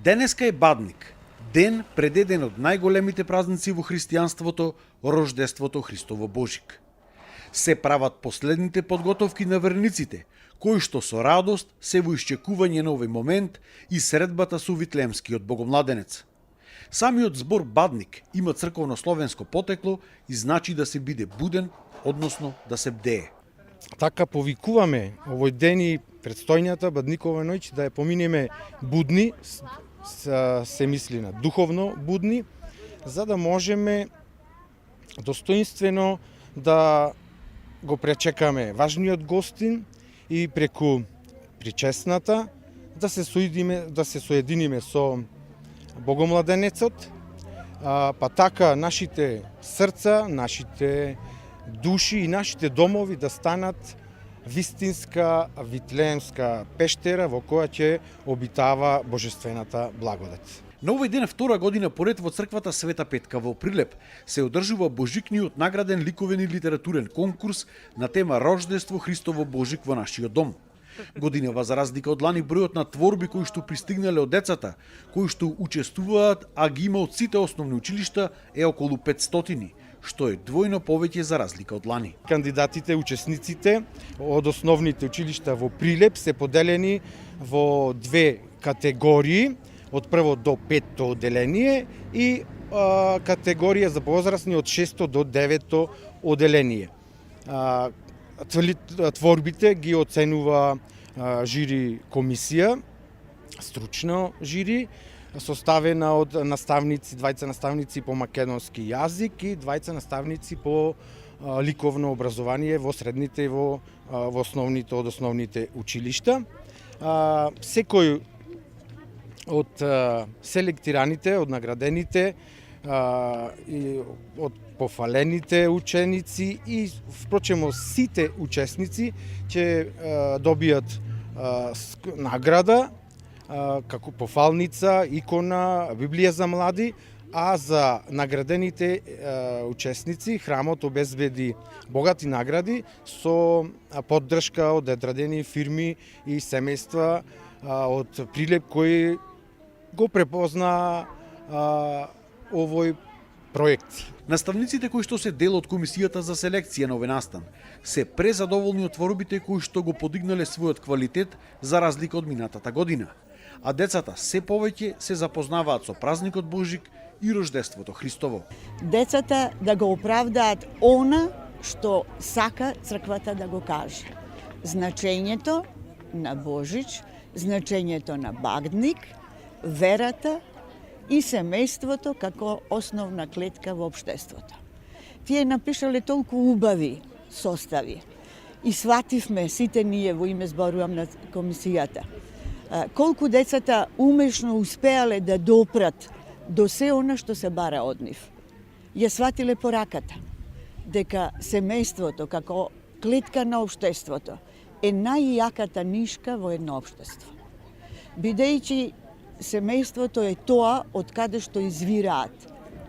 Денеска е Бадник, ден пред еден од најголемите празници во христијанството, Рождеството Христово Божик. Се прават последните подготовки на верниците, кои што со радост се во исчекување на овој момент и средбата со Витлеемскиот богомладенец. Самиот збор Бадник има црковнословенско потекло и значи да се биде буден, односно да се бдее. Така повикуваме овој ден и предстојната Бадникова ноќ да ја поминеме будни, се мисли на духовно будни, за да можеме достоинствено да го пречекаме важниот гостин и преку причесната да се соединиме со Богомладенецот, па така нашите срца, нашите души и нашите домови да станат вистинска Витлеемска пештера во која ќе обитава божествената благодат. На овој ден втора година поред во црквата Света Петка во Прилеп се одржува Божикниот награден ликовен и литературен конкурс на тема Рождество Христово Божик во нашиот дом. Годинава, за разлика од лани, бројот на творби кои што пристигнале од децата, кои што учествуваат, а ги има од сите основни училишта, е околу 500, што е двојно повеќе за разлика од лани. Кандидатите, учесниците од основните училишта во Прилеп се поделени во две категории, од прво до 5-то одделение и категорија за повозрастни од 6-то до 9-то одделение. Творбите ги оценува жири комисија, стручно жири, составена од наставници, двајца наставници по македонски јазик и двајца наставници по ликовно образование во средните и во основните од основните училишта. Секој од селектираните, од наградените и од пофалените ученици и впрочем сите учесници ќе добијат награда како пофалница, икона, Библија за млади, а за наградените учесници храмот обезбеди богати награди со поддршка од одредени фирми и семејства од Прилеп кои го препозна овој проект. Наставниците кои што се дел од комисијата за селекција на овој настан се презадоволни од творбите кои што го подигнале својот квалитет за разлика од минатата година, а децата се повеќе се запознаваат со празникот Божик и Рождеството Христово. Децата да го оправдаат она што сака црквата да го каже. Значењето на Божич, значењето на Бадник, верата и семејството како основна клетка во општеството. Тие напишале толку убави состави и свативме сите ние во име зборувам на комисијата. Колку децата умешно успеале да допрат до се она што се бара од нив. Ја сватиле пораката дека семејството како клетка на општеството е најјаката нишка во едно општество. Бидејќи семејството е тоа од каде што извираат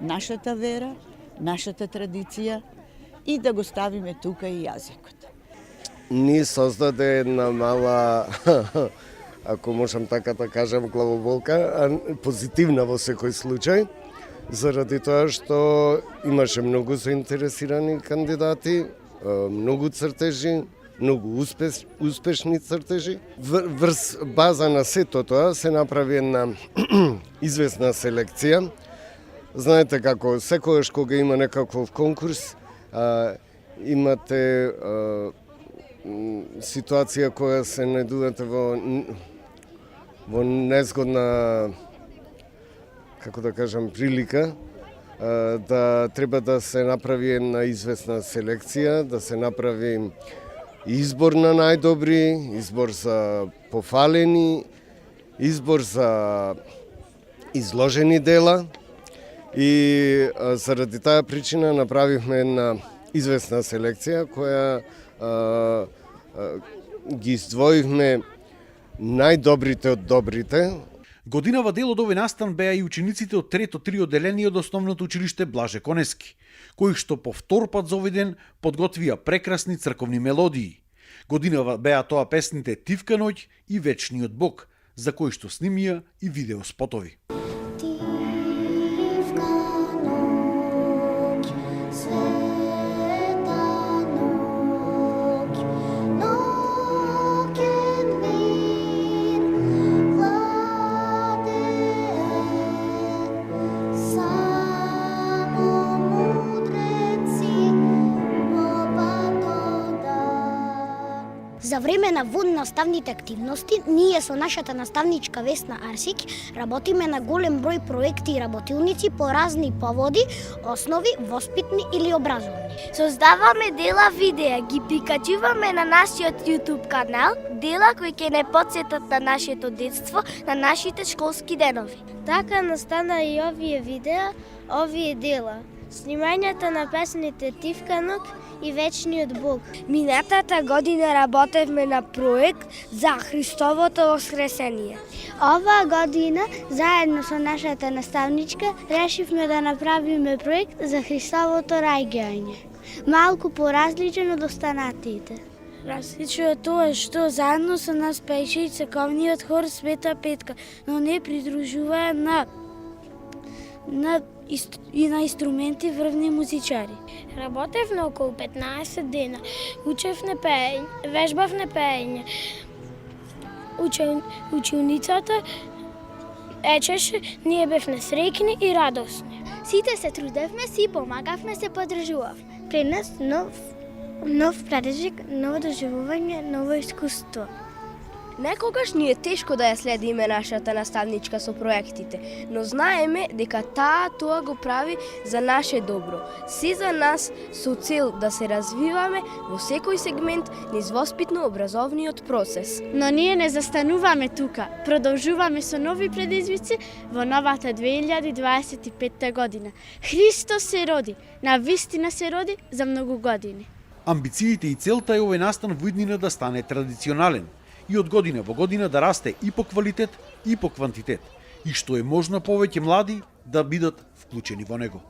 нашата вера, нашата традиција и да го ставиме тука и јазикот. Ни создаде една мала, ако можам така да кажам, главоболка, позитивна во секој случај, заради тоа што имаше многу заинтересирани кандидати, многу цртежи, многу успешни цртежи. Врз база на сето тоа се направи една известна селекција. Знаете како, секогаш кога има некаков конкурс, имате ситуација која се најдувате во незгодна, како да кажам, прилика, да треба да се направи една известна селекција, да се направи избор на најдобри, избор за пофалени, избор за изложени дела и заради таа причина направивме една известна селекција која ги издвоивме најдобрите од добрите. Годинава дел од овој настан беа и учениците од трето 3 одделение од основното училиште Блаже Конески, кои што по втор пат за овој ден подготвија прекрасни црковни мелодии. Годинава беа тоа песните Тивка ноќ и Вечниот Бог, за кои што снимија и видеоспотови. За време на воднаставните активности, ние со нашата наставничка Весна Арсик работиме на голем број проекти и работилници по разни поводи, основи, воспитни или образовни. Создаваме дела видеа, ги прикачуваме на нашиот YouTube канал, дела кои ќе не потсетат на нашето детство, на нашите школски денови. Така настана и овие видеа, овие дела. Снимањата на песните Тивканок и Вечниот Бог. Минатата година работевме на проект за Христовото воскресение. Оваа година, заедно со нашата наставничка, решивме да направиме проект за Христовото раѓање. Малку поразличен од останатите. Различно е тоа што заедно со нас пееше и црковниот хор Света Петка, но не придружува на инструменти врвни музичари. Работевме околу 15 дена. Учевме пеење, вежбавме пеење. Ученицата ечеше, ние бевме среќни и радосни. Сите се трудевме, си помагавме, се подржувавме. При нас нов прадежик, ново доживување, ново искуство. Некогаш ни е тешко да ја следиме нашата наставничка со проектите, но знаеме дека тоа го прави за наше добро. Си за нас со цел да се развиваме во секој сегмент низ воспитно-образовниот процес. Но ние не застануваме тука. Продолжуваме со нови предизвици во новата 2025 година. Христос се роди, на вистина се роди за многу години. Амбициите и целта е овој настан во иднина да стане традиционален и од година во година да расте и по квалитет и по квантитет, и што е можно повеќе млади да бидат вклучени во него.